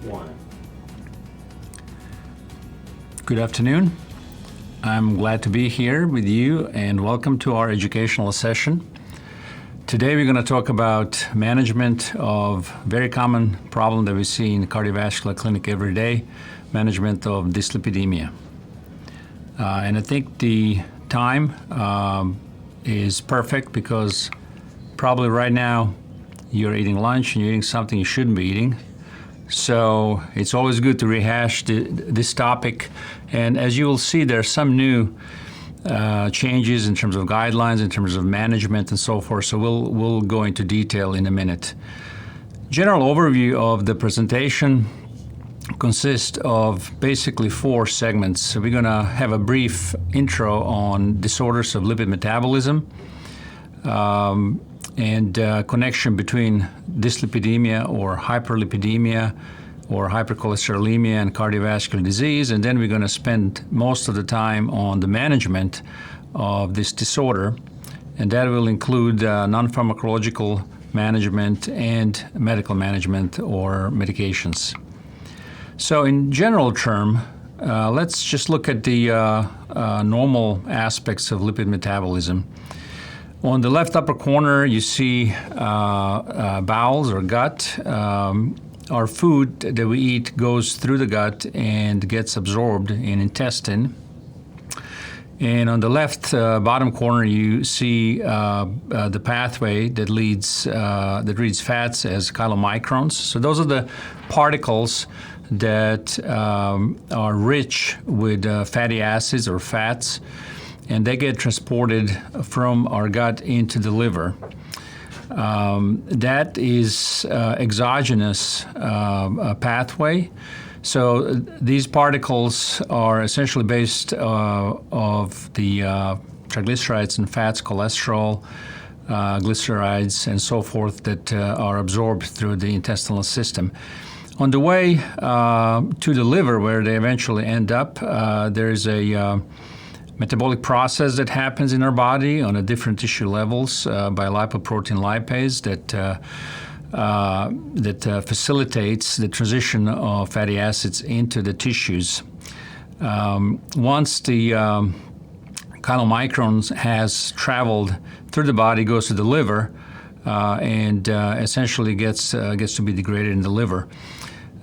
One. Good afternoon. I'm glad to be here with you and welcome to our educational session. Today we're going to talk about management of very common problem that we see in the cardiovascular clinic every day, management of dyslipidemia. And I think the time is perfect because probably right now you're eating lunch and you're eating something you shouldn't be eating. So it's always good to rehash this topic. And as you will see, there are some new changes in terms of guidelines, in terms of management and so forth. So we'll go into detail in a minute. General overview of the presentation consists of basically 4 segments. So we're going to have a brief intro on disorders of lipid metabolism, and connection between dyslipidemia or hyperlipidemia or hypercholesterolemia and cardiovascular disease. And then we're going to spend most of the time on the management of this disorder. And that will include non-pharmacological management and medical management or medications. So in general term, let's just look at the normal aspects of lipid metabolism. On the left upper corner, you see bowels or gut. Our food that we eat goes through the gut and gets absorbed in intestine. And on the left bottom corner, you see the pathway that reads fats as chylomicrons. So those are the particles that are rich with fatty acids or fats, and they get transported from our gut into the liver. That is exogenous pathway. So these particles are essentially based of the triglycerides and fats, cholesterol, glycerides, and so forth that are absorbed through the intestinal system. On the way to the liver, where they eventually end up, there's a metabolic process that happens in our body on a different tissue levels by lipoprotein lipase that facilitates the transition of fatty acids into the tissues. Once the chylomicrons has traveled through the body, goes to the liver, and essentially gets to be degraded in the liver.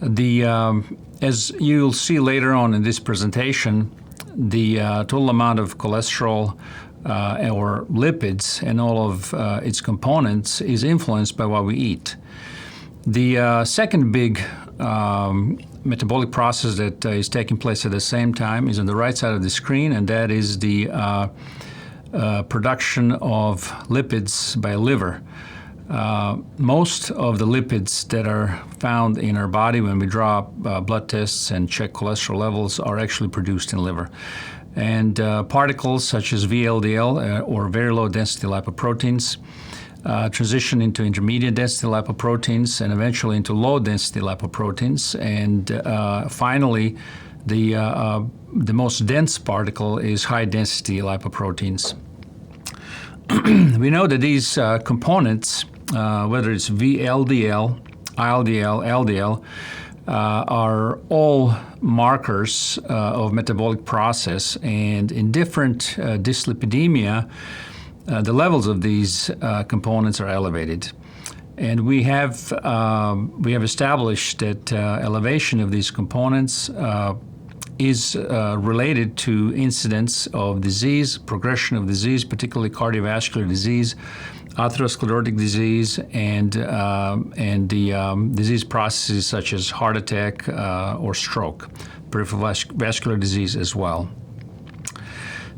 As you'll see later on in this presentation, the total amount of cholesterol or lipids and all of its components is influenced by what we eat. The second big metabolic process that is taking place at the same time is on the right side of the screen, and that is the production of lipids by liver. Most of the lipids that are found in our body when we draw blood tests and check cholesterol levels are actually produced in liver. And particles such as VLDL or very low density lipoproteins transition into intermediate density lipoproteins and eventually into low density lipoproteins. And finally, the most dense particle is high density lipoproteins. We know that these components, whether it's VLDL, ILDL, LDL, are all markers of metabolic process, and in different dyslipidemia, the levels of these components are elevated. And we have established that elevation of these components is related to incidence of disease, progression of disease, particularly cardiovascular disease, atherosclerotic disease, and the disease processes such as heart attack or stroke, peripheral vascular disease as well.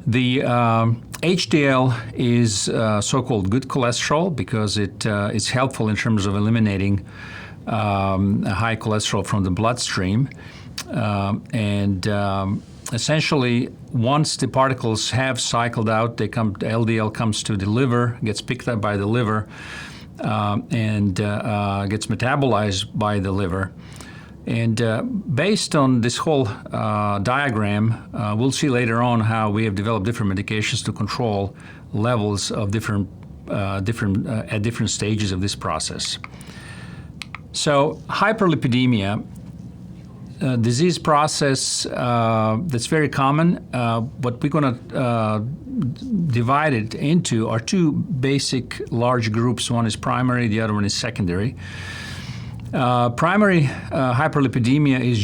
The HDL is so-called good cholesterol because it's helpful in terms of eliminating high cholesterol from the bloodstream. Essentially, once the particles have cycled out, the LDL comes to the liver, gets picked up by the liver, and gets metabolized by the liver. And based on this whole diagram, we'll see later on how we have developed different medications to control levels of different at different stages of this process. So hyperlipidemia disease process that's very common. What we're going to divide it into are two basic large groups. One is primary, the other one is secondary. Primary hyperlipidemia is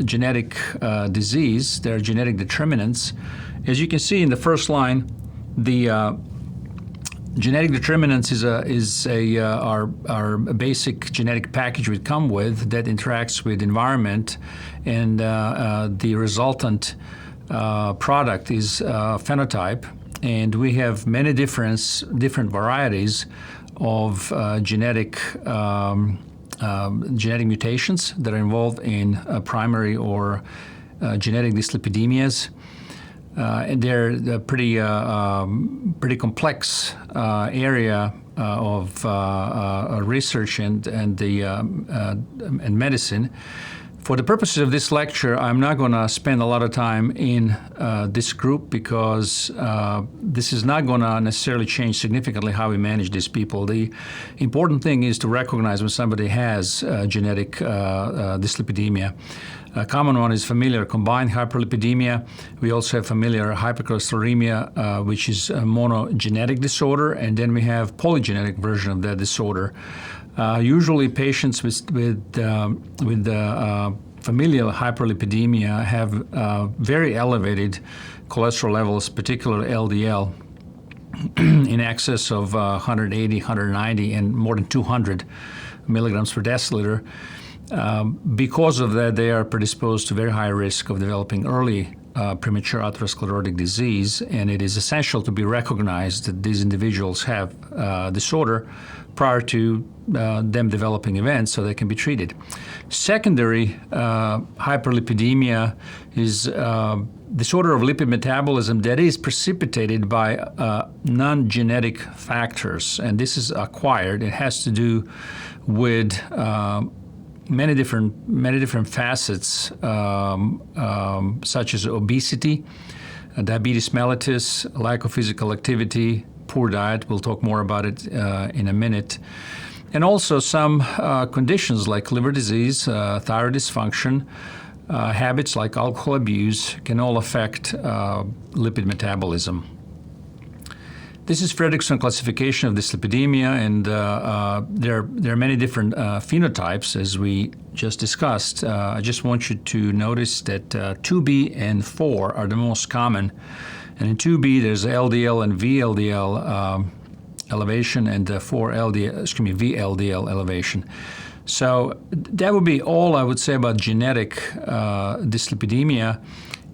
genetic disease. There are genetic determinants. As you can see in the first line, the genetic determinants are a basic genetic package we come with that interacts with environment, and the resultant product is phenotype. And we have many different varieties of genetic mutations that are involved in primary or genetic dyslipidemias. And they're pretty complex area of research and medicine. For the purposes of this lecture, I'm not going to spend a lot of time in this group because this is not going to necessarily change significantly how we manage these people. The important thing is to recognize when somebody has genetic dyslipidemia. A common one is familiar combined hyperlipidemia. We also have familiar hypercholesterolemia, which is a monogenetic disorder, and then we have polygenetic version of that disorder. Usually patients with familial hyperlipidemia have very elevated cholesterol levels, particularly LDL, in excess of 180, 190, and more than 200 milligrams per deciliter. Because of that, they are predisposed to very high risk of developing early premature atherosclerotic disease, and it is essential to be recognized that these individuals have disorder prior to them developing events so they can be treated. Secondary hyperlipidemia is disorder of lipid metabolism that is precipitated by non-genetic factors, and this is acquired. It has to do with many different facets, such as obesity, diabetes mellitus, lack of physical activity, poor diet. We'll talk more about it in a minute. And also some conditions like liver disease, thyroid dysfunction, habits like alcohol abuse can all affect lipid metabolism. This is Fredrickson classification of dyslipidemia, and there are many different phenotypes, as we just discussed. I just want you to notice that 2B and 4 are the most common. And in 2B, there's LDL and VLDL elevation, and VLDL elevation. So that would be all I would say about genetic dyslipidemia.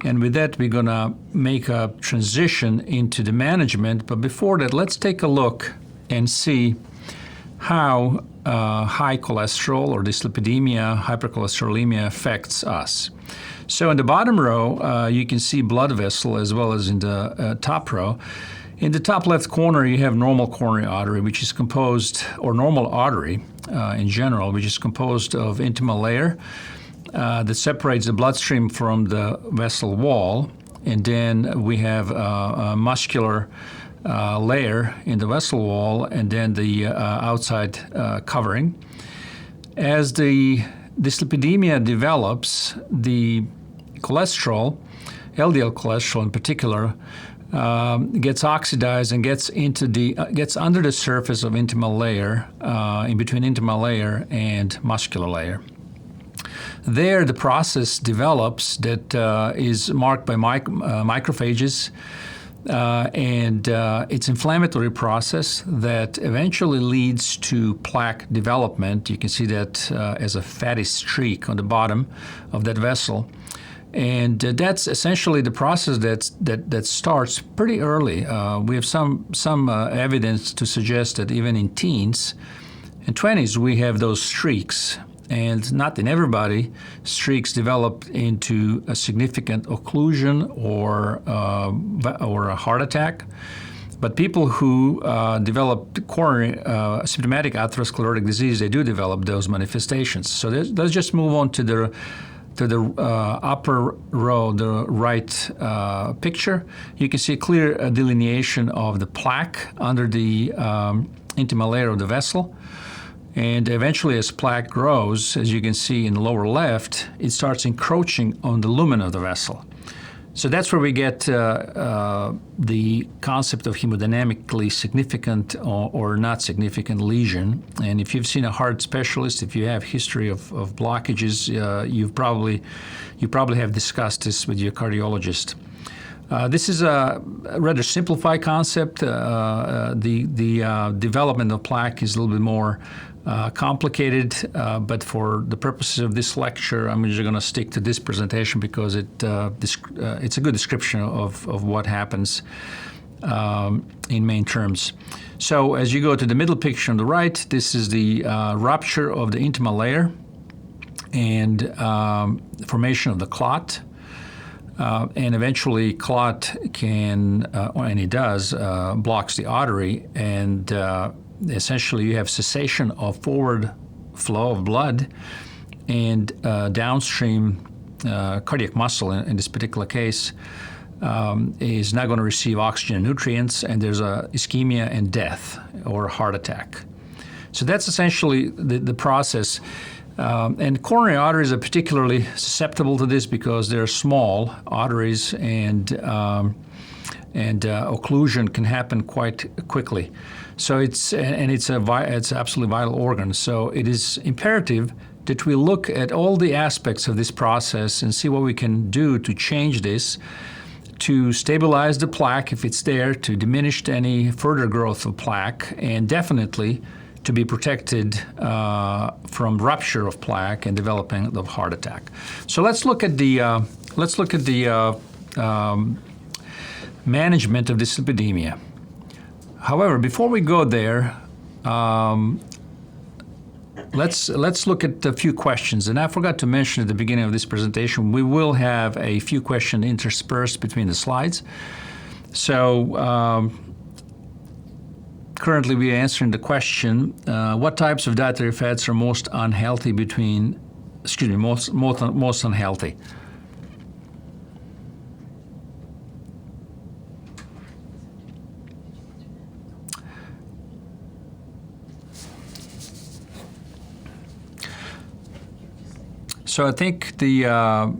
And with that, we're going to make a transition into the management. But before that, let's take a look and see how high cholesterol or dyslipidemia, hypercholesterolemia affects us. So in the bottom row, you can see blood vessel as well as in the top row. In the top left corner, you have normal coronary artery, which is composed, or normal artery in general, which is composed of intimal layer that separates the bloodstream from the vessel wall. And then we have a muscular layer in the vessel wall, and then the outside covering. As the dyslipidemia develops, the cholesterol, LDL cholesterol in particular, gets oxidized and gets under the surface of intimal layer, in between intimal layer and muscular layer. There, the process develops that is marked by macrophages, and it's inflammatory process that eventually leads to plaque development. You can see that as a fatty streak on the bottom of that vessel. And that's essentially the process that starts pretty early. We have some evidence to suggest that even in teens and 20s, we have those streaks. And not in everybody, streaks develop into a significant occlusion or a heart attack. But people who develop coronary symptomatic atherosclerotic disease, they do develop those manifestations. So let's just move on to the upper row, the right picture. You can see a clear delineation of the plaque under the intimal layer of the vessel. And eventually, as plaque grows, as you can see in the lower left, it starts encroaching on the lumen of the vessel. So that's where we get the concept of hemodynamically significant or not significant lesion. And if you've seen a heart specialist, if you have history of blockages, you probably have discussed this with your cardiologist. This is a rather simplified concept. The development of plaque is a little bit more complicated, but for the purposes of this lecture, I'm just going to stick to this presentation because it's a good description of what happens in main terms. So as you go to the middle picture on the right, this is the rupture of the intima layer and formation of the clot. And eventually clot can, and it does, blocks the artery, and essentially you have cessation of forward flow of blood, and downstream cardiac muscle in this particular case is not going to receive oxygen and nutrients, and there's a ischemia and death or heart attack. So that's essentially the process. And coronary arteries are particularly susceptible to this because they're small arteries, and occlusion can happen quite quickly. So it's absolutely vital organ. So it is imperative that we look at all the aspects of this process and see what we can do to change this, to stabilize the plaque if it's there, to diminish any further growth of plaque, and definitely to be protected from rupture of plaque and developing of heart attack. So let's look at the management of dyslipidemia. However, before we go there, let's look at a few questions. And I forgot to mention at the beginning of this presentation, we will have a few questions interspersed between the slides. So currently we are answering the question, what types of dietary fats are most unhealthy most unhealthy? So I think so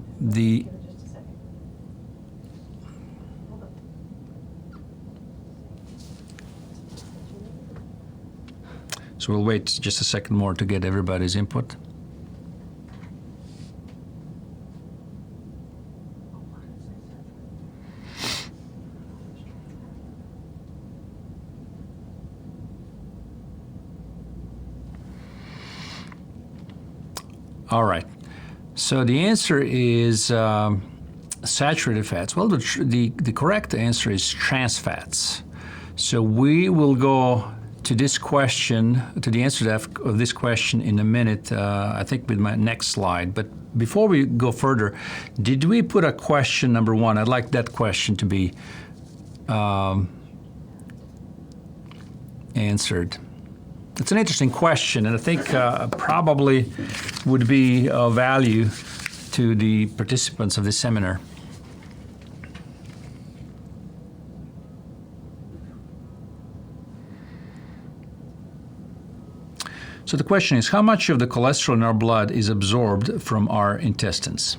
we'll wait just a second more to get everybody's input. All right. So the answer is saturated fats. Well, the correct answer is trans fats. So we will go to this question, to the answer of this question in a minute, I think with my next slide. But before we go further, did we put a question number one? I'd like that question to be answered. It's an interesting question, and I think probably would be of value to the participants of this seminar. So the question is, how much of the cholesterol in our blood is absorbed from our intestines?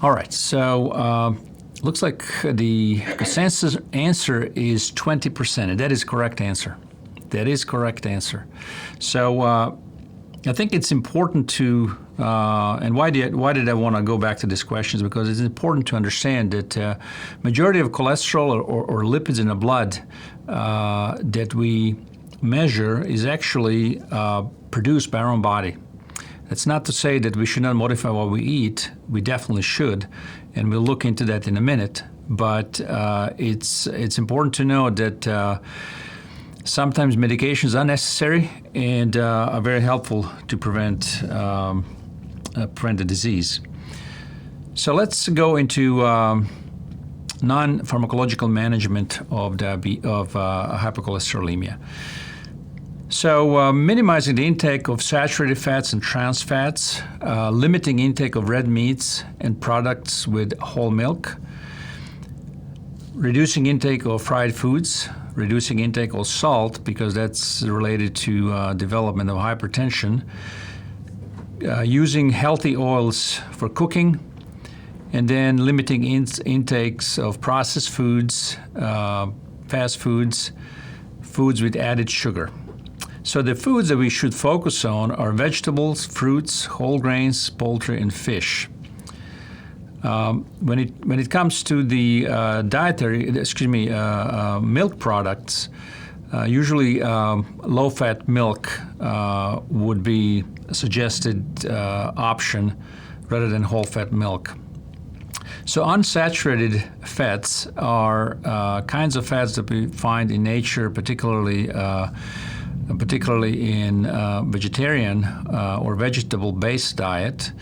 All right, so looks like the consensus answer is 20%, and that is correct answer. That is correct answer. So I think it's important to, and why did I want to go back to this question is because it's important to understand that majority of cholesterol or lipids in the blood that we measure is actually produced by our own body. That's not to say that we should not modify what we eat. We definitely should, and we'll look into that in a minute. but it's important to know that sometimes medications are necessary and are very helpful to prevent the disease. So let's go into non-pharmacological management of hypercholesterolemia. So minimizing the intake of saturated fats and trans fats, limiting intake of red meats and products with whole milk, reducing intake of fried foods, reducing intake of salt because that's related to development of hypertension, using healthy oils for cooking, and then limiting intakes of processed foods, fast foods, foods with added sugar. So the foods that we should focus on are vegetables, fruits, whole grains, poultry, and fish. When it comes to the milk products, usually low-fat milk would be a suggested option rather than whole-fat milk. So unsaturated fats are kinds of fats that we find in nature, particularly in vegetarian or vegetable-based diet.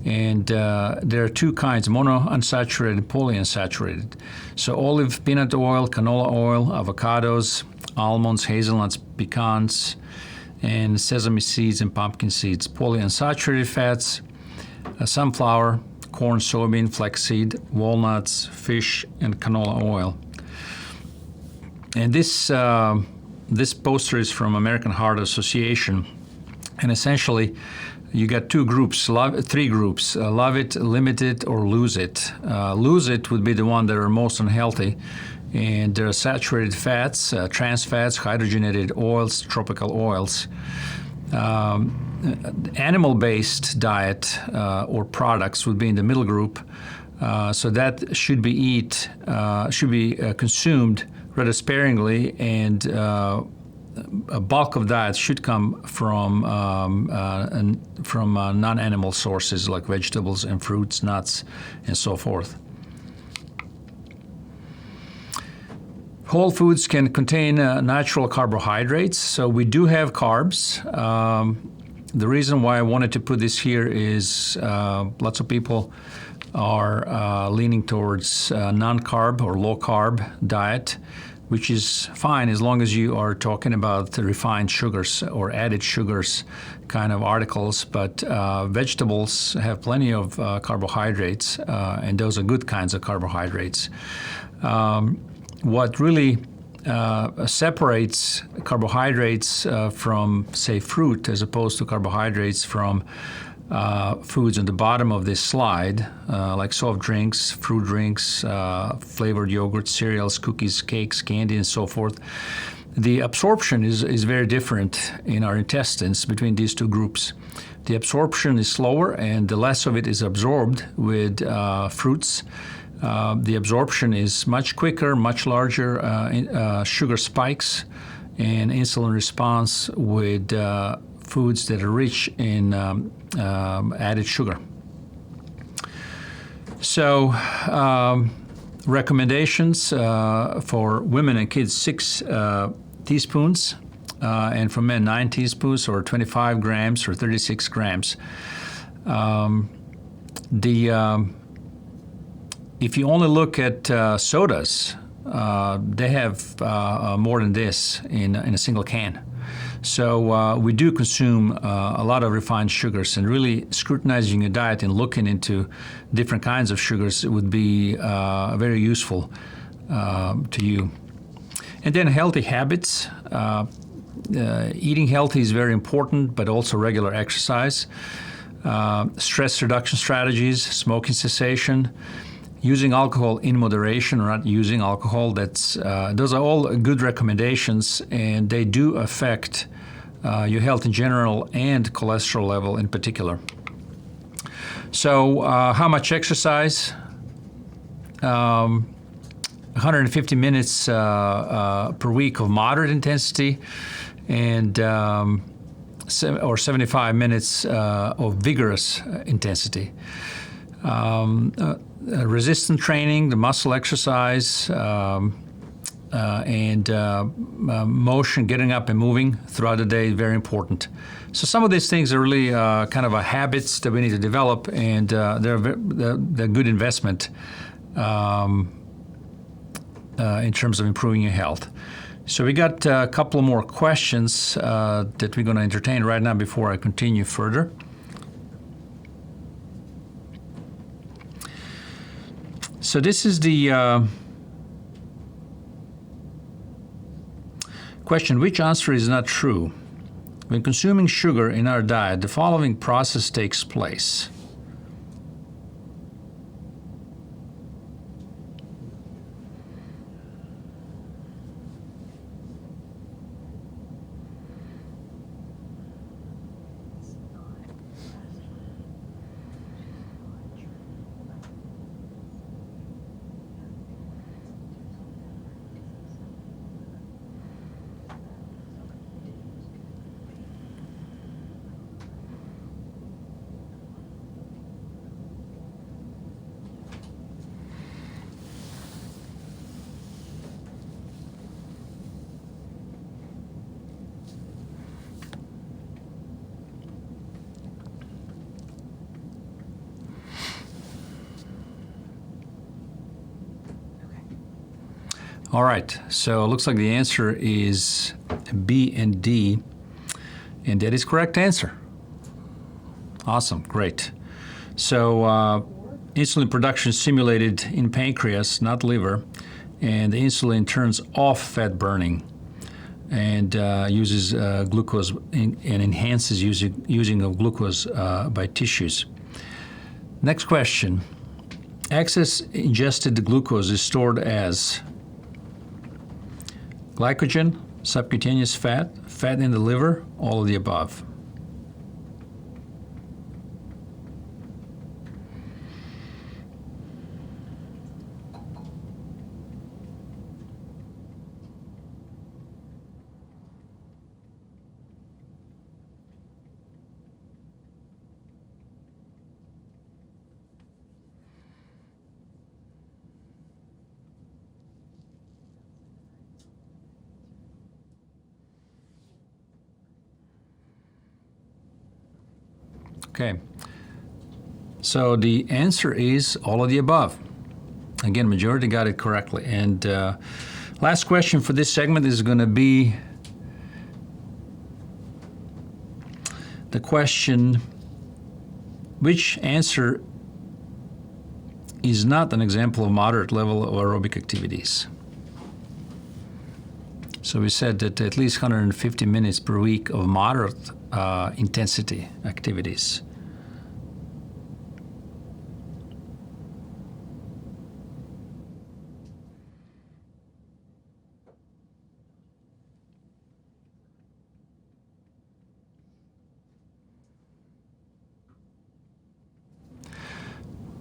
And there are two kinds, monounsaturated and polyunsaturated. So olive, peanut oil, canola oil, avocados, almonds, hazelnuts, pecans, and sesame seeds and pumpkin seeds. Polyunsaturated fats, sunflower, corn, soybean, flaxseed, walnuts, fish, and canola oil. And this poster is from American Heart Association, and essentially you got three groups, love it, limit it, or lose it. Lose it would be the one that are most unhealthy, and there are saturated fats, trans fats, hydrogenated oils, tropical oils. Animal-based diet or products would be in the middle group, so that should be consumed rather sparingly, and a bulk of diet should come from non-animal sources like vegetables and fruits, nuts, and so forth. Whole foods can contain natural carbohydrates, so we do have carbs. The reason why I wanted to put this here is lots of people are leaning towards non-carb or low-carb diet, which is fine as long as you are talking about the refined sugars or added sugars kind of articles. But vegetables have plenty of carbohydrates, and those are good kinds of carbohydrates. What really separates carbohydrates from, say, fruit as opposed to carbohydrates from foods on the bottom of this slide, like soft drinks, fruit drinks, flavored yogurt, cereals, cookies, cakes, candy, and so forth. The absorption is very different in our intestines between these two groups. The absorption is slower, and the less of it is absorbed with fruits. The absorption is much quicker, much larger sugar spikes, and insulin response with foods that are rich in added sugar. So recommendations for women and kids, 6 teaspoons, and for men 9 teaspoons, or 25 grams or 36 grams. If you only look at sodas, they have more than this in a single can. So we do consume a lot of refined sugars, and really scrutinizing your diet and looking into different kinds of sugars would be very useful to you. And then healthy habits. Eating healthy is very important, but also regular exercise. Stress reduction strategies, smoking cessation, using alcohol in moderation or not using alcohol. Those are all good recommendations, and they do affect your health in general and cholesterol level in particular. So how much exercise? 150 minutes per week of moderate intensity, and or 75 minutes of vigorous intensity. Resistance training, the muscle exercise, and motion, getting up and moving throughout the day, very important. So some of these things are really kind of habits that we need to develop, and they're good investment in terms of improving your health. So we got a couple more questions that we're going to entertain right now before I continue further. So this is the question, which answer is not true? When consuming sugar in our diet, the following process takes place. All right, so it looks like the answer is B and D, and that is correct answer. Awesome, great. So insulin production is simulated in pancreas, not liver, and the insulin turns off fat burning and uses glucose and enhances using of glucose by tissues. Next question. Excess ingested glucose is stored as glycogen, subcutaneous fat, fat in the liver, all of the above. Okay, so the answer is all of the above. Again, majority got it correctly. And last question for this segment is going to be the question, which answer is not an example of moderate level of aerobic activities? So we said that at least 150 minutes per week of moderate intensity activities.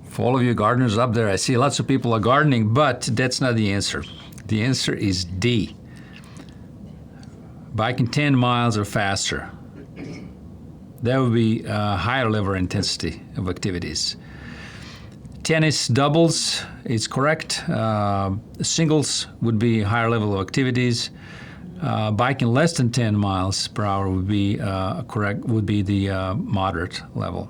For all of you gardeners up there, I see lots of people are gardening, but that's not the answer. The answer is D. Biking 10 miles or faster. That would be a higher level intensity of activities. Tennis doubles is correct. Singles would be a higher level of activities. Biking less than 10 miles per hour would be correct. Would be the moderate level.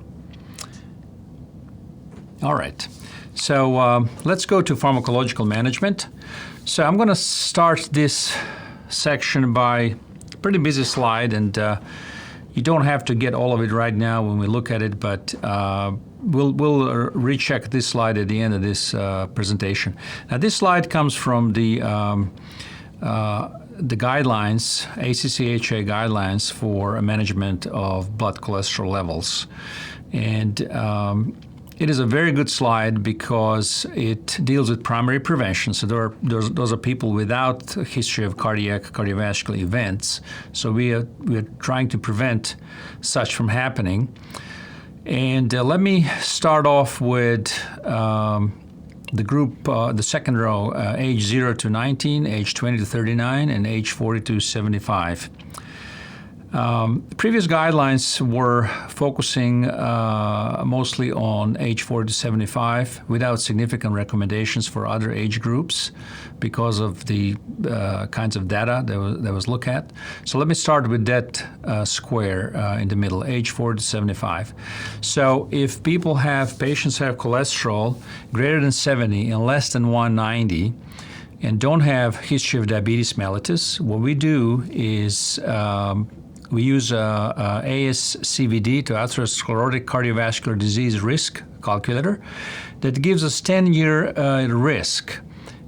All right. So let's go to pharmacological management. So I'm going to start this section by a pretty busy slide, and you don't have to get all of it right now when we look at it, but we'll recheck this slide at the end of this presentation. Now, this slide comes from the guidelines, ACCHA guidelines for management of blood cholesterol levels, and it is a very good slide because it deals with primary prevention. So those are people without a history of cardiovascular events. So we are trying to prevent such from happening. And let me start off with the group, the second row, age 0 to 19, age 20 to 39, and age 40 to 75. Previous guidelines were focusing mostly on age 40 to 75 without significant recommendations for other age groups because of the kinds of data that was looked at. So let me start with that square in the middle, age 40 to 75. So if patients have cholesterol greater than 70 and less than 190 and don't have history of diabetes mellitus, what we do is we use ASCVD, to atherosclerotic cardiovascular disease risk calculator, that gives us 10-year risk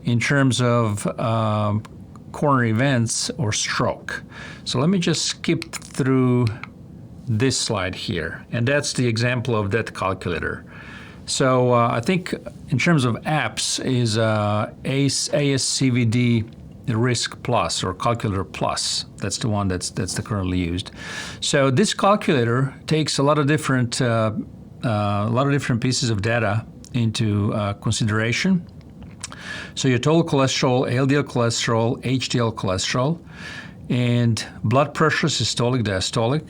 in terms of coronary events or stroke. So let me just skip through this slide here, and that's the example of that calculator. So I think in terms of apps is ASCVD Risk Plus or Calculator Plus. That's the one that's the currently used. So this calculator takes a lot of different pieces of data into consideration. So your total cholesterol, LDL cholesterol, HDL cholesterol, and blood pressure, systolic, diastolic.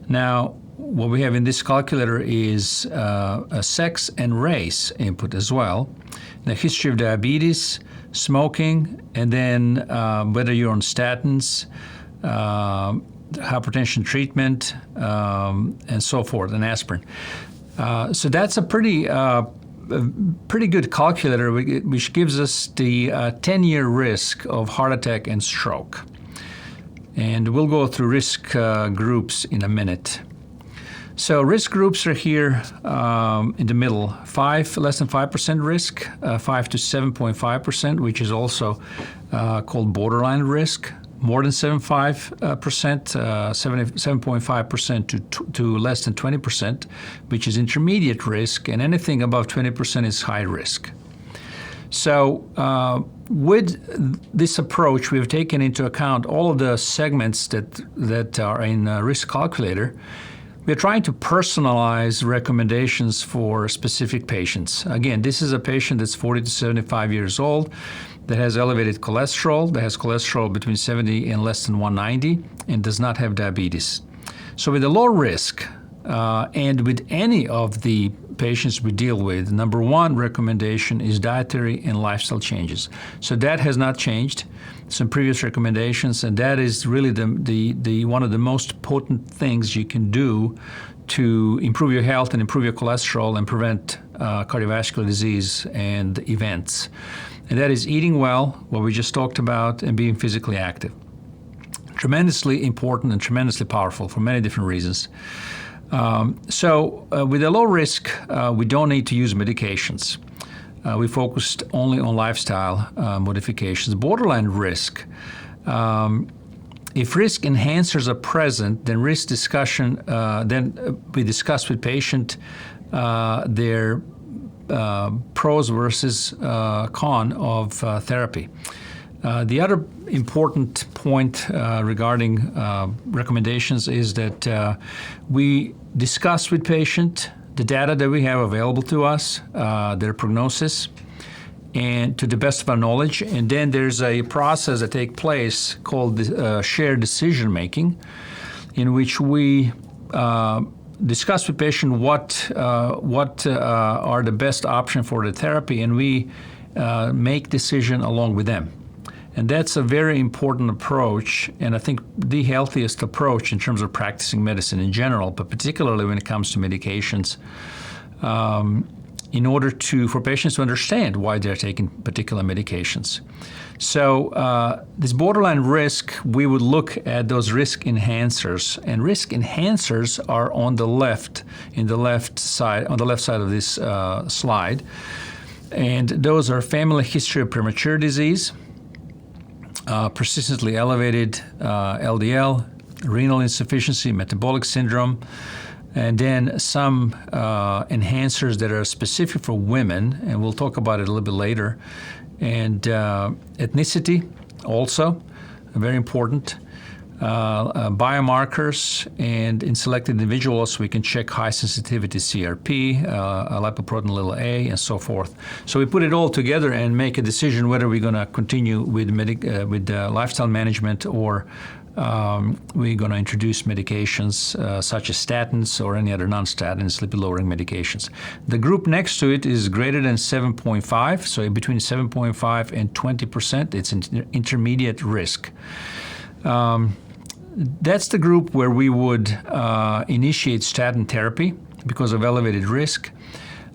Now, what we have in this calculator is a sex and race input as well, the history of diabetes, smoking, and then whether you're on statins, hypertension treatment, and so forth, and aspirin. So that's a pretty good calculator, which gives us the 10-year risk of heart attack and stroke. And we'll go through risk groups in a minute. So risk groups are here in the middle. Less than 5% risk, 5 to 7.5%, which is also called borderline risk. More than 7.5% to less than 20%, which is intermediate risk, and anything above 20% is high risk. So with this approach, we've taken into account all of the segments that are in risk calculator. We're trying to personalize recommendations for specific patients. Again, this is a patient that's 40 to 75 years old, that has elevated cholesterol, that has cholesterol between 70 and less than 190, and does not have diabetes. So with a low risk, and with any of the patients we deal with, number one recommendation is dietary and lifestyle changes. So that has not changed. Some previous recommendations, and that is really the one of the most potent things you can do to improve your health and improve your cholesterol and prevent cardiovascular disease and events. And that is eating well, what we just talked about, and being physically active. Tremendously important and tremendously powerful for many different reasons. So with a low risk, we don't need to use medications. We focused only on lifestyle modifications. Borderline risk, if risk enhancers are present, then risk discussion, then we discuss with patient their pros versus con of therapy. The other important point regarding recommendations is that we discuss with patient the data that we have available to us, their prognosis, and to the best of our knowledge. And then there's a process that takes place called shared decision making, in which we discuss with patient what are the best option for the therapy, and we make decision along with them. And that's a very important approach, and I think the healthiest approach in terms of practicing medicine in general, but particularly when it comes to medications, in order for patients to understand why they're taking particular medications. So this borderline risk, we would look at those risk enhancers, and risk enhancers are on the left side of this slide, and those are family history of premature disease, persistently elevated LDL, renal insufficiency, metabolic syndrome, and then some enhancers that are specific for women, and we'll talk about it a little bit later, and ethnicity also, very important. Biomarkers, and in selected individuals, we can check high sensitivity CRP, lipoprotein (a), and so forth. So we put it all together and make a decision whether we're going to continue with lifestyle management or we're going to introduce medications such as statins or any other non-statins, lipid-lowering medications. The group next to it is greater than 7.5, so between 7.5 and 20%, it's an intermediate risk. That's the group where we would initiate statin therapy because of elevated risk.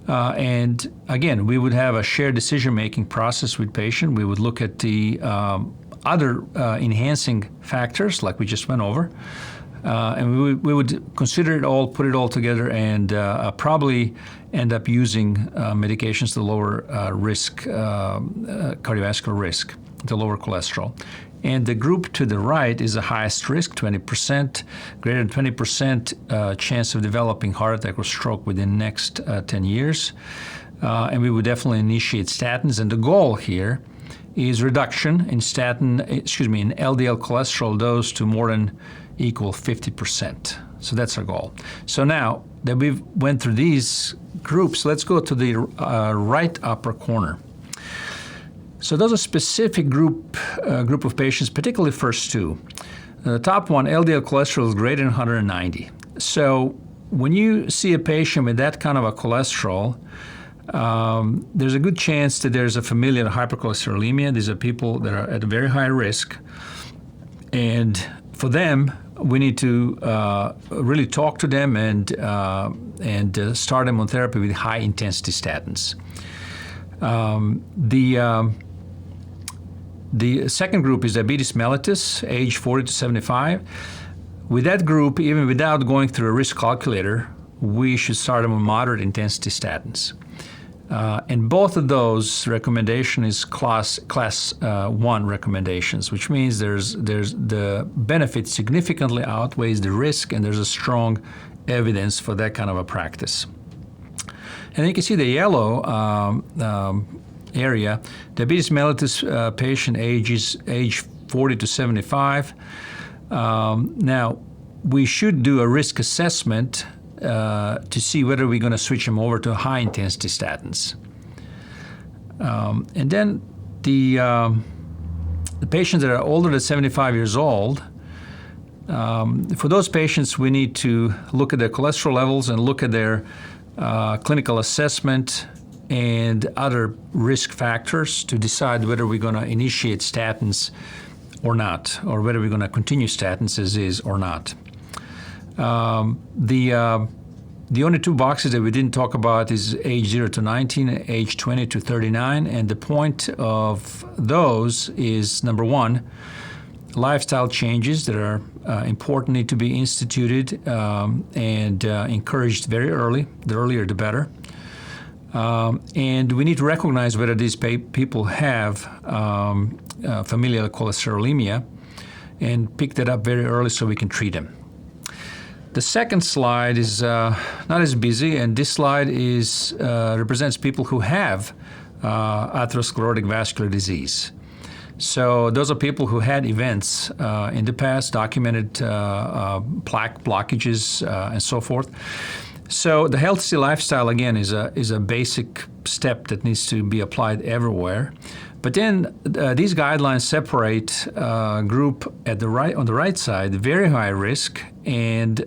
And again, we would have a shared decision-making process with patient. We would look at the other enhancing factors like we just went over. And we would consider it all, put it all together, and probably end up using medications to lower risk, cardiovascular risk, to lower cholesterol. And the group to the right is the highest risk, 20%, greater than 20% chance of developing heart attack or stroke within the next 10 years. And we would definitely initiate statins. And the goal here is reduction in in LDL cholesterol dose to more than equal 50%. So that's our goal. So now that we've went through these groups, let's go to the right upper corner. So those are specific group of patients, particularly first two. The top one, LDL cholesterol is greater than 190. So when you see a patient with that kind of a cholesterol, there's a good chance that there's a familial hypercholesterolemia. These are people that are at a very high risk. And for them, we need to really talk to them and start them on therapy with high-intensity statins. The second group is diabetes mellitus, age 40 to 75. With that group, even without going through a risk calculator, we should start them with moderate intensity statins. And both of those recommendation is class 1 recommendations, which means there's the benefit significantly outweighs the risk, and there's a strong evidence for that kind of a practice. And you can see the yellow area, diabetes mellitus patient age 40 to 75. Now, we should do a risk assessment to see whether we're going to switch them over to high-intensity statins. And then the patients that are older than 75 years old, for those patients, we need to look at their cholesterol levels and look at their clinical assessment and other risk factors to decide whether we're going to initiate statins or not, or whether we're going to continue statins as is or not. The only two boxes that we didn't talk about is age 0 to 19, age 20 to 39, and the point of those is, number one, lifestyle changes that are important need to be instituted and encouraged very early. The earlier, the better. And we need to recognize whether these people have familial cholesterolemia and pick that up very early so we can treat them. The second slide is not as busy, and this slide represents people who have atherosclerotic vascular disease. So those are people who had events in the past, documented plaque blockages and so forth. So the healthy lifestyle, again, is a basic step that needs to be applied everywhere. But then these guidelines separate group on the right side, very high risk and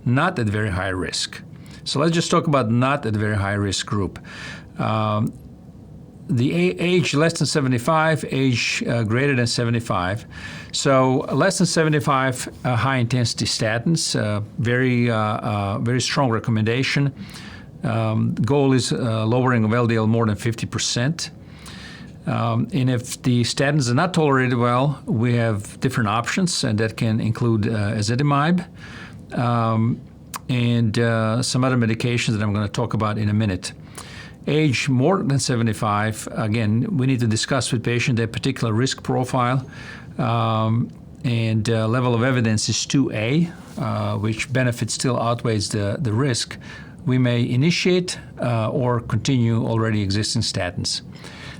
not at very high risk. So let's just talk about not at very high risk group. The age less than 75, age greater than 75. So less than 75, high-intensity statins, very strong recommendation. Goal is lowering of LDL more than 50%. And if the statins are not tolerated well, we have different options, and that can include ezetimibe and some other medications that I'm going to talk about in a minute. Age more than 75, again, we need to discuss with patient their particular risk profile, and level of evidence is 2A, which benefit still outweighs the risk. We may initiate or continue already existing statins.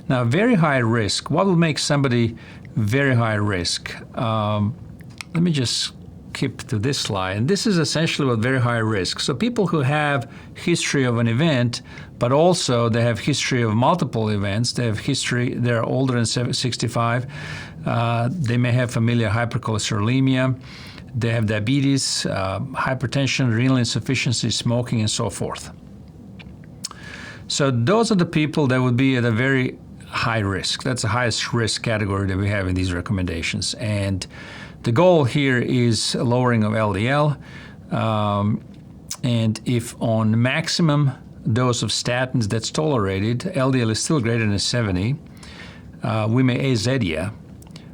Now, very high risk, what will make somebody very high risk? Let me just skip to this slide. And this is essentially with very high risk. So people who have history of an event, but also they have history of multiple events, they have history, they're older than 65, they may have familial hypercholesterolemia, they have diabetes, hypertension, renal insufficiency, smoking, and so forth. So those are the people that would be at a very high risk. That's the highest risk category that we have in these recommendations. And the goal here is a lowering of LDL. And if on maximum dose of statins that's tolerated, LDL is still greater than 70, we may Azadia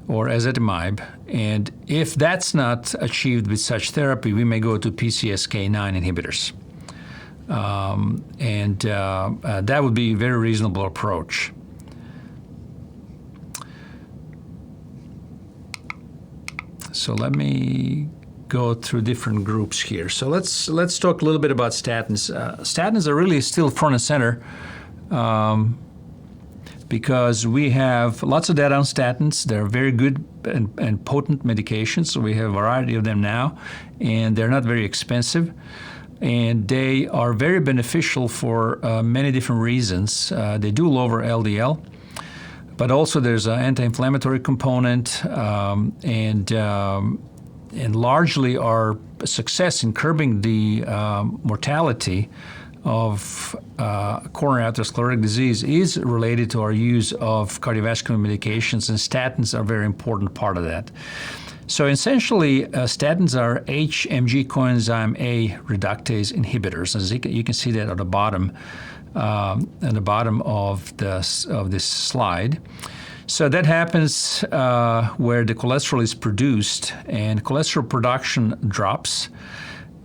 or ezetimibe. And if that's not achieved with such therapy, we may go to PCSK9 inhibitors. That would be a very reasonable approach. So let me go through different groups here. So let's talk a little bit about statins. Statins are really still front and center because we have lots of data on statins. They're very good and potent medications. So we have a variety of them now, and they're not very expensive. And they are very beneficial for many different reasons. They do lower LDL, but also there's an anti-inflammatory component, and largely our success in curbing the mortality of coronary atherosclerotic disease is related to our use of cardiovascular medications, and statins are a very important part of that. So essentially, statins are HMG coenzyme A reductase inhibitors. As you can see that at the bottom, of this slide. So that happens where the cholesterol is produced, and cholesterol production drops,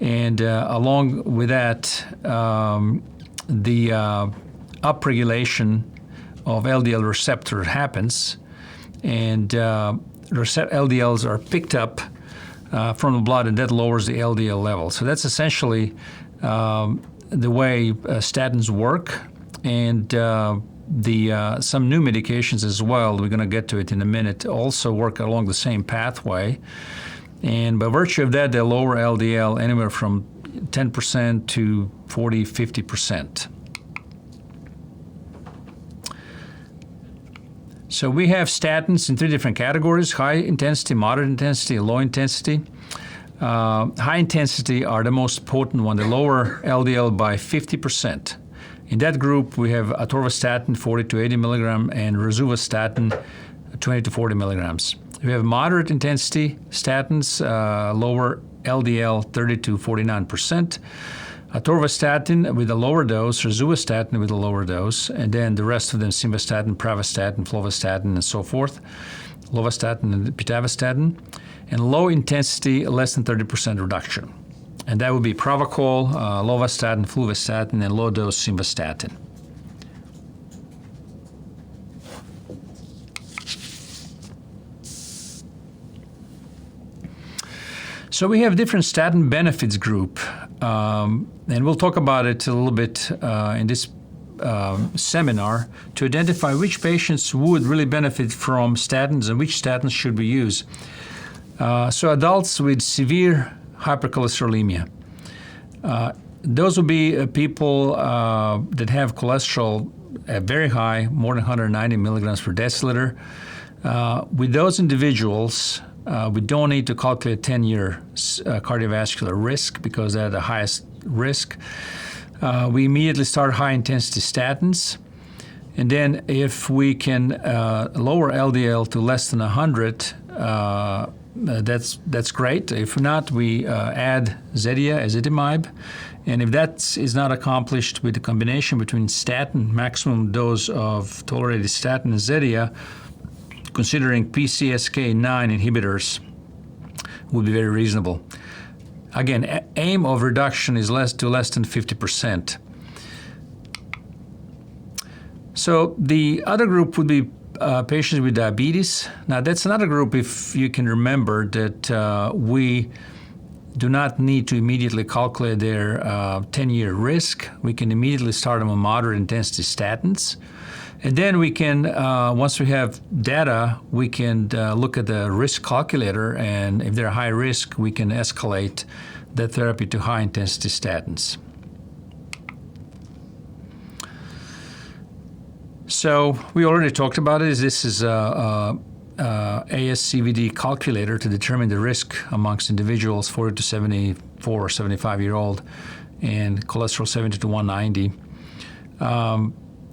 and along with that, the upregulation of LDL receptor happens, and LDLs are picked up from the blood, and that lowers the LDL level. So that's essentially the way statins work, and some new medications as well, we're going to get to it in a minute, also work along the same pathway. And by virtue of that, they lower LDL anywhere from 10% to 40, 50%. So we have statins in three different categories: high intensity, moderate intensity, low intensity. High intensity are the most potent one. They lower LDL by 50%. In that group, we have atorvastatin 40 to 80 milligram and rosuvastatin 20 to 40 milligrams. We have moderate intensity statins, lower LDL 30 to 49%. Atorvastatin with a lower dose, rosuvastatin with a lower dose, and then the rest of them, simvastatin, pravastatin, flovastatin, and so forth, lovastatin and pitavastatin, and low intensity, less than 30% reduction. And that would be Pravachol, lovastatin, fluvastatin, and low dose simvastatin. So we have different statin benefits group, and we'll talk about it a little bit in this seminar to identify which patients would really benefit from statins and which statins should we use. So adults with severe hypercholesterolemia. Those will be people that have cholesterol very high, more than 190 milligrams per deciliter. With those individuals, we don't need to calculate 10-year cardiovascular risk because they're the highest risk. We immediately start high-intensity statins. And then if we can lower LDL to less than 100, that's great. If not, we add ezetimibe. And if that is not accomplished with the combination between statin, maximum dose of tolerated statin and zetia, considering PCSK9 inhibitors would be very reasonable. Again, aim of reduction is less than 50%. So the other group would be patients with diabetes. Now that's another group, if you can remember, that we do not need to immediately calculate their 10-year risk. We can immediately start them on moderate intensity statins. And then we can, once we have data, we can look at the risk calculator, and if they're high risk, we can escalate the therapy to high-intensity statins. So we already talked about it. This is a ASCVD calculator to determine the risk amongst individuals 40 to 74 or 75-year-old and cholesterol 70 to 190.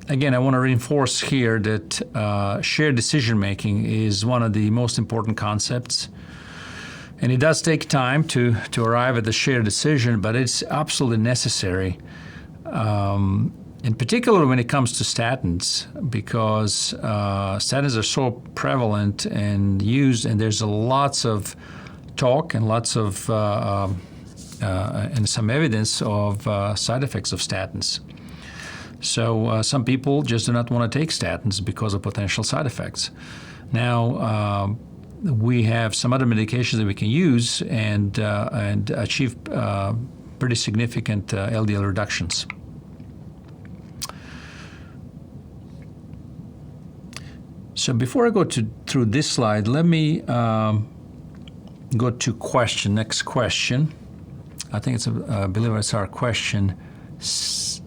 Again, I want to reinforce here that shared decision-making is one of the most important concepts. And it does take time to arrive at the shared decision, but it's absolutely necessary. In particular when it comes to statins, because statins are so prevalent and used, and there's lots of talk and lots of and some evidence of side effects of statins. So some people just do not want to take statins because of potential side effects. Now we have some other medications that we can use and achieve pretty significant LDL reductions. So before I go through this slide, let me go to next question. I think it's, I believe it's our question. It's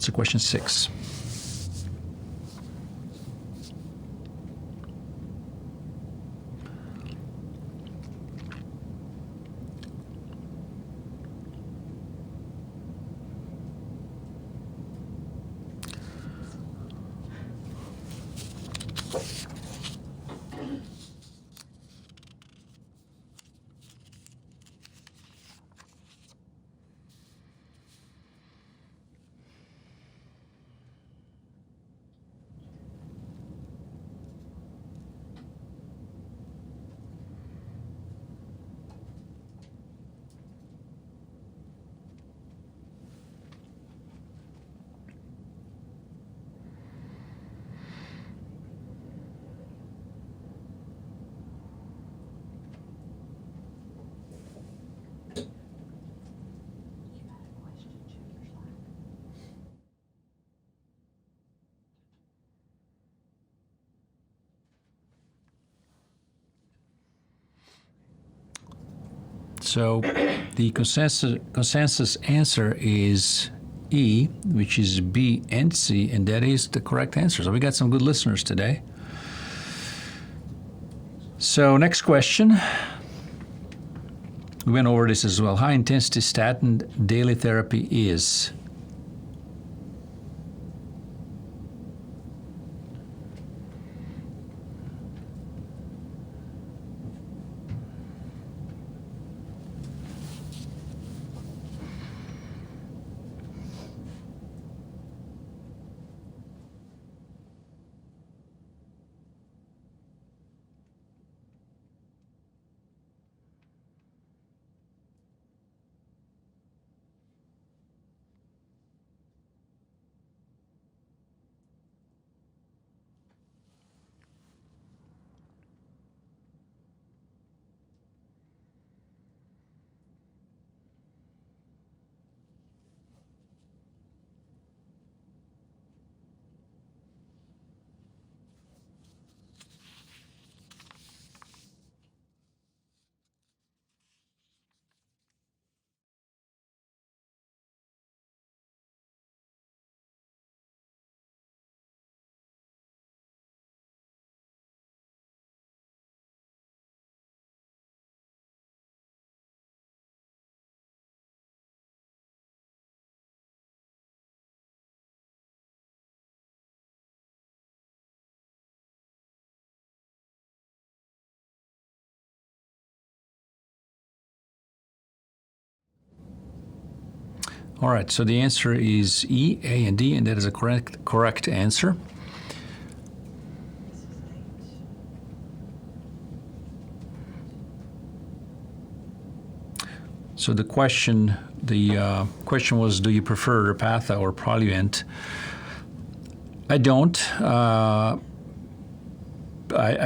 a question 6. So the consensus answer is E, which is B and C, and that is the correct answer. So we got some good listeners today. So next question. We went over this as well. High-intensity statin daily therapy is? All right, so the answer is E, A, and D, and that is a correct answer. So the question was, do you prefer Repatha or Praluent? I don't. I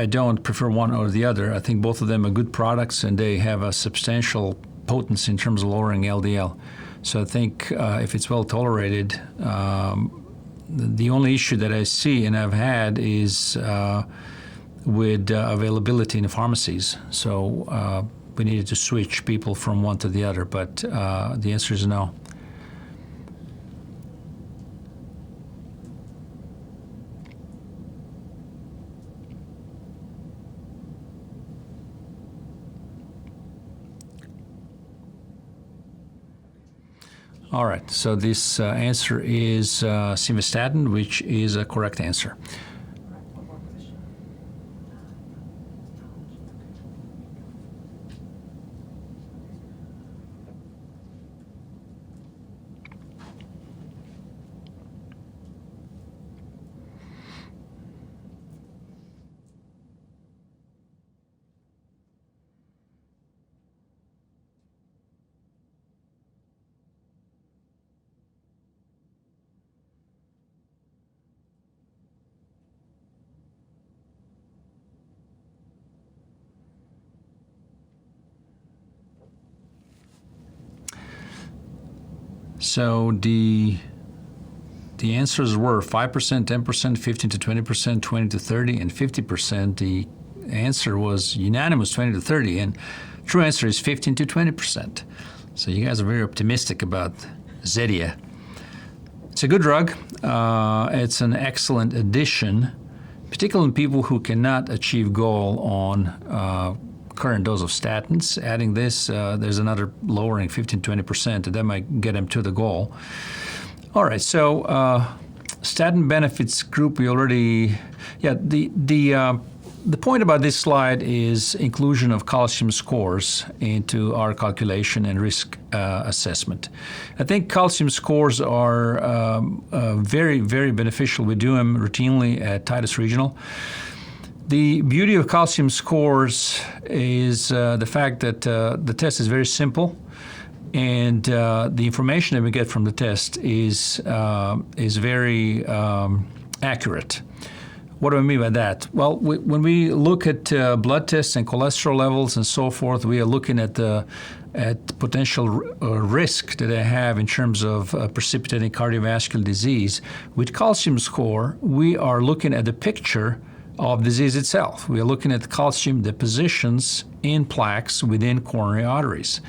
don't prefer one or the other. I think both of them are good products, and they have a substantial potency in terms of lowering LDL. So I think if it's well tolerated, the only issue that I see and I've had is with availability in the pharmacies. So we needed to switch people from one to the other, but the answer is no. All right, so this answer is simvastatin, which is a correct answer. So the answers were 5%, 10%, 15 to 20%, 20 to 30, and 50%. The answer was unanimous, 20 to 30, and true answer is 15 to 20%. So you guys are very optimistic about Zetia. It's a good drug. It's an excellent addition, particularly in people who cannot achieve goal on current dose of statins. Adding this, there's another lowering 15-20%, and that might get them to the goal. All right, so statin benefits group, we already, the point about this slide is inclusion of calcium scores into our calculation and risk assessment. I think calcium scores are very, very beneficial. We do them routinely at Titus Regional. The beauty of calcium scores is the fact that the test is very simple, and the information that we get from the test is very accurate. What do I mean by that? Well, when we look at blood tests and cholesterol levels and so forth, we are looking at potential risk that they have in terms of precipitating cardiovascular disease. With calcium score, we are looking at the picture of disease itself. We are looking at calcium depositions in plaques within coronary arteries.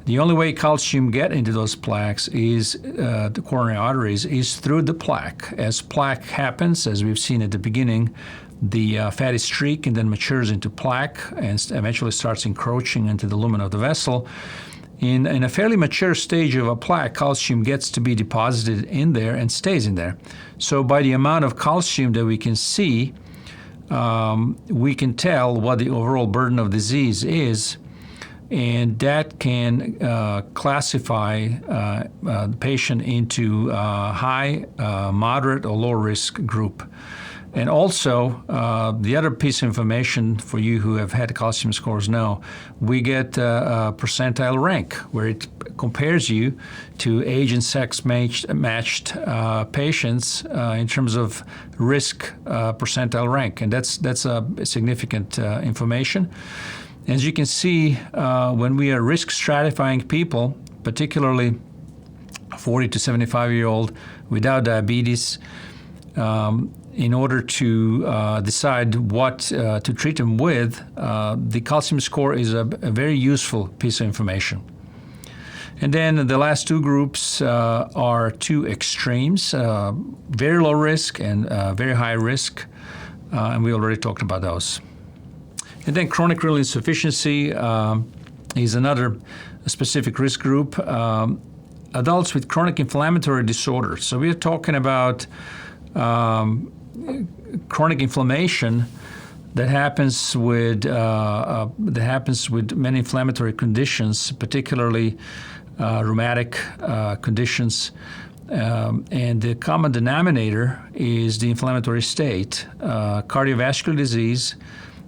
The only way calcium get into those plaques is the coronary arteries is through the plaque. As plaque happens, as we've seen at the beginning, the fatty streak and then matures into plaque and eventually starts encroaching into the lumen of the vessel. In a fairly mature stage of a plaque, calcium gets to be deposited in there and stays in there. So by the amount of calcium that we can see, we can tell what the overall burden of disease is, and that can classify the patient into high, moderate, or low risk group. And also, the other piece of information for you who have had calcium scores know, we get a percentile rank where it compares you to age and sex matched patients in terms of risk percentile rank. And that's a significant information. As you can see, when we are risk stratifying people, particularly 40 to 75-year-old without diabetes, in order to decide what to treat them with, the calcium score is a very useful piece of information. And then the last two groups are two extremes, very low risk and very high risk, and we already talked about those. And then chronic renal insufficiency is another specific risk group. Adults with chronic inflammatory disorders. So we are talking about chronic inflammation that happens with many inflammatory conditions, particularly rheumatic conditions. And the common denominator is the inflammatory state. Cardiovascular disease,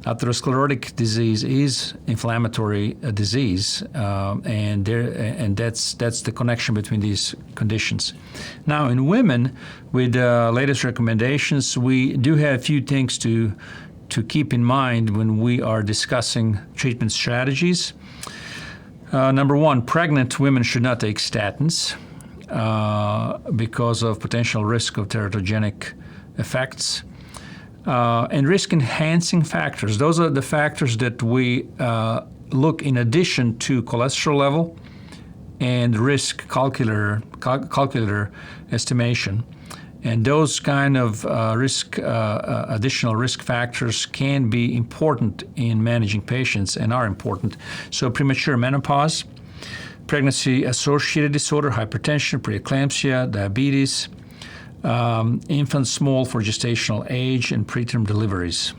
atherosclerotic disease is inflammatory disease, and that's the connection between these conditions. Now, in women, with latest recommendations, we do have a few things to keep in mind when we are discussing treatment strategies. Number one, pregnant women should not take statins because of potential risk of teratogenic effects. And risk-enhancing factors. Those are the factors that we look in addition to cholesterol level and risk calculator estimation. And those kind of additional risk factors can be important in managing patients and are important. So premature menopause, pregnancy-associated disorder, hypertension, preeclampsia, diabetes, infants small for gestational age, and preterm deliveries.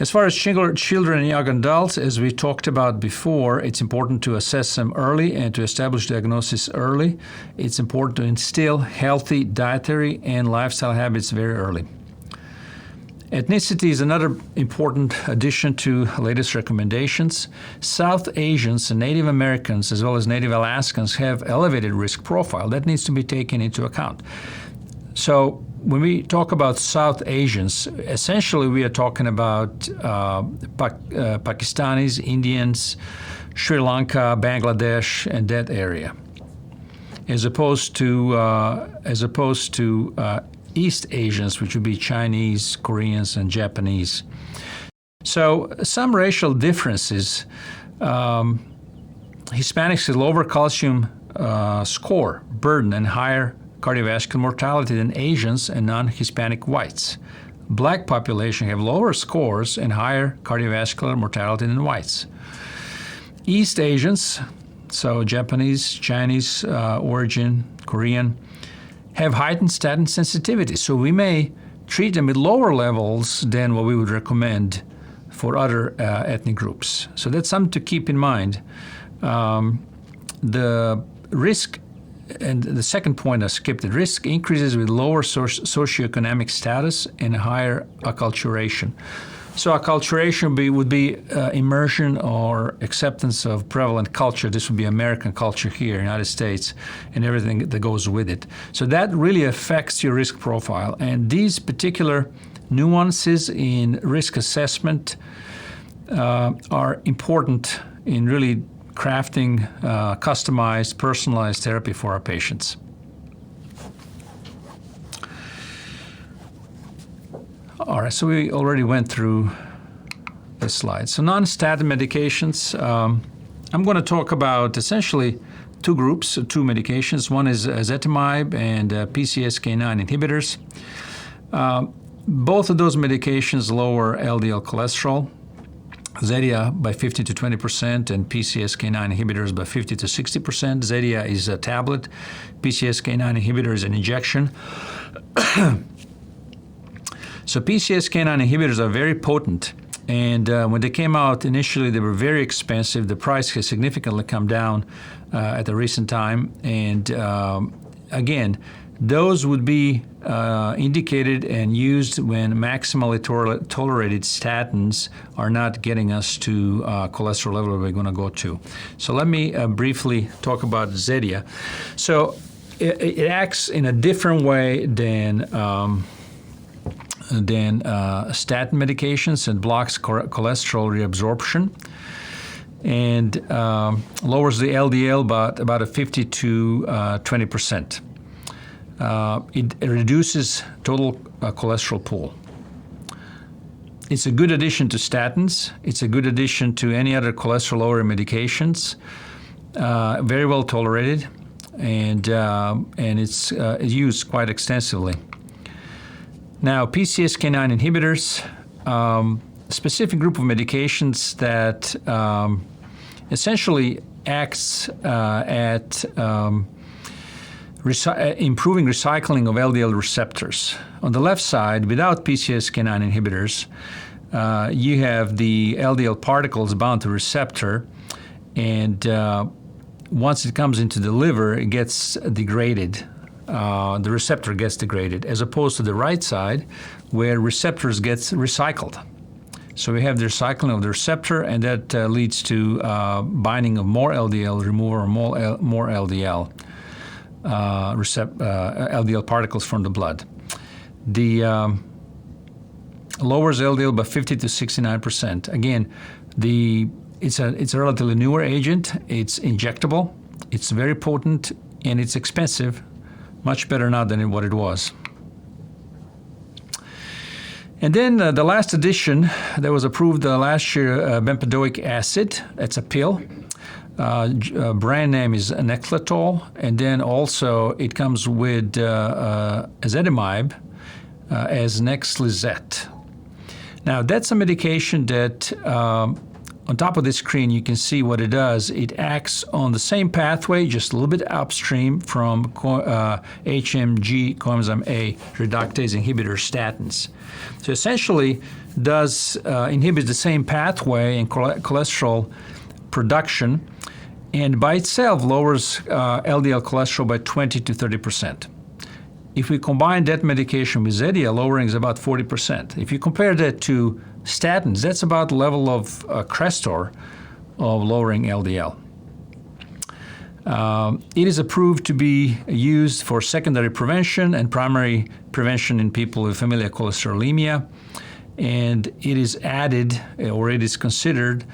As far as children and young adults, as we talked about before, it's important to assess them early and to establish diagnosis early. It's important to instill healthy dietary and lifestyle habits very early. Ethnicity is another important addition to latest recommendations. South Asians and Native Americans, as well as Native Alaskans, have elevated risk profile. That needs to be taken into account. So when we talk about South Asians, essentially we are talking about Pakistanis, Indians, Sri Lanka, Bangladesh, and that area, as opposed to East Asians, which would be Chinese, Koreans, and Japanese. So some racial differences. Hispanics have lower calcium score burden and higher cardiovascular mortality than Asians and non-Hispanic whites. Black population have lower scores and higher cardiovascular mortality than whites. East Asians, so Japanese, Chinese origin, Korean, have heightened statin sensitivity. So we may treat them with lower levels than what we would recommend for other ethnic groups. So that's something to keep in mind. The risk, and the second point I skipped, the risk increases with lower socioeconomic status and higher acculturation. So acculturation would be immersion or acceptance of prevalent culture. This would be American culture here, United States, and everything that goes with it. So that really affects your risk profile. And these particular nuances in risk assessment are important in really crafting customized, personalized therapy for our patients. All right, so we already went through this slide. So non-statin medications, I'm going to talk about essentially two groups, two medications. One is ezetimibe and PCSK9 inhibitors. Both of those medications lower LDL cholesterol. Zetia by 50 to 20% and PCSK9 inhibitors by 50 to 60%. Zetia is a tablet. PCSK9 inhibitor is an injection. So PCSK9 inhibitors are very potent. And when they came out initially, they were very expensive. The price has significantly come down at the recent time. And again, those would be indicated and used when maximally tolerated statins are not getting us to cholesterol level we're going to go to. So let me briefly talk about Zetia. So it acts in a different way than statin medications and blocks cholesterol reabsorption and lowers the LDL by about a 50 to 20%. It reduces total cholesterol pool. It's a good addition to statins. It's a good addition to any other cholesterol-lowering medications. Very well tolerated, and it's used quite extensively. Now, PCSK9 inhibitors, specific group of medications that essentially acts at improving recycling of LDL receptors. On the left side, without PCSK9 inhibitors, you have the LDL particles bound to receptor, and once it comes into the liver, it gets degraded. The receptor gets degraded, as opposed to the right side, where receptors get recycled. So we have the recycling of the receptor, and that leads to binding of more LDL, removal of more LDL. LDL particles from the blood. The lowers LDL by 50 to 69%. Again, the it's a relatively newer agent. It's injectable. It's very potent, and it's expensive. Much better now than what it was. And then the last addition that was approved last year, bempedoic acid. That's a pill. Brand name is Nexletol, and then also it comes with ezetimibe as Nexlizet. Now that's a medication that on top of this screen you can see what it does. It acts on the same pathway, just a little bit upstream from HMG coenzyme A reductase inhibitor statins. So essentially inhibits the same pathway and cholesterol production, and by itself lowers LDL cholesterol by 20 to 30%. If we combine that medication with Zetia, lowering is about 40%. If you compare that to statins, that's about the level of Crestor of lowering LDL. It is approved to be used for secondary prevention and primary prevention in people with familial cholesterolemia, and it is added, or it is considered,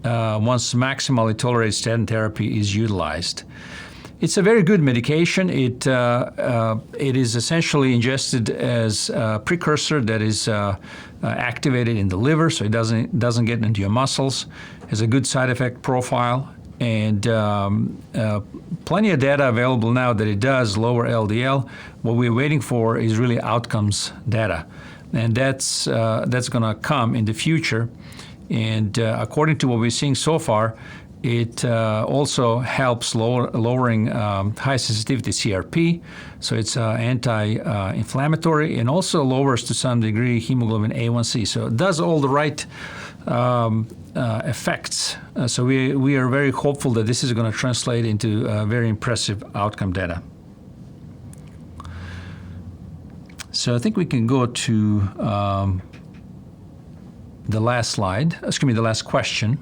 once maximally tolerated statin therapy is utilized. It's a very good medication. It is essentially ingested as a precursor that is activated in the liver, so it doesn't get into your muscles. It has a good side effect profile, and plenty of data available now that it does lower LDL. What we're waiting for is really outcomes data, and that's going to come in the future. And according to what we're seeing so far, it also helps lowering high sensitivity CRP, so it's anti-inflammatory, and also lowers to some degree hemoglobin A1C. So it does all the right effects. So we are very hopeful that this is going to translate into very impressive outcome data. So I think we can go to the last slide, the last question.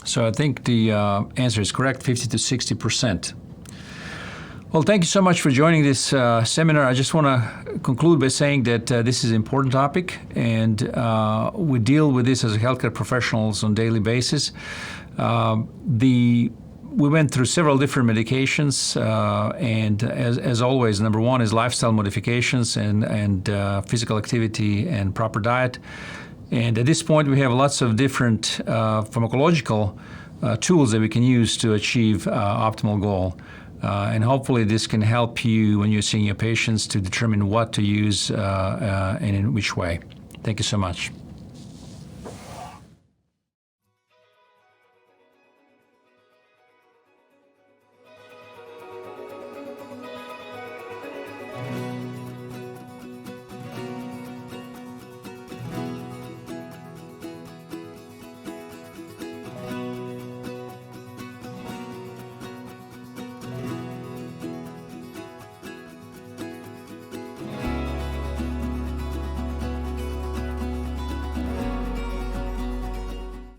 So I think the answer is correct, 50 to 60%. Well, thank you so much for joining this seminar. I just want to conclude by saying that this is an important topic, and we deal with this as healthcare professionals on a daily basis. We went through several different medications, and as always, number one is lifestyle modifications and physical activity and proper diet. And at this point, we have lots of different pharmacological tools that we can use to achieve optimal goal. And hopefully this can help you when you're seeing your patients to determine what to use and in which way. Thank you so much.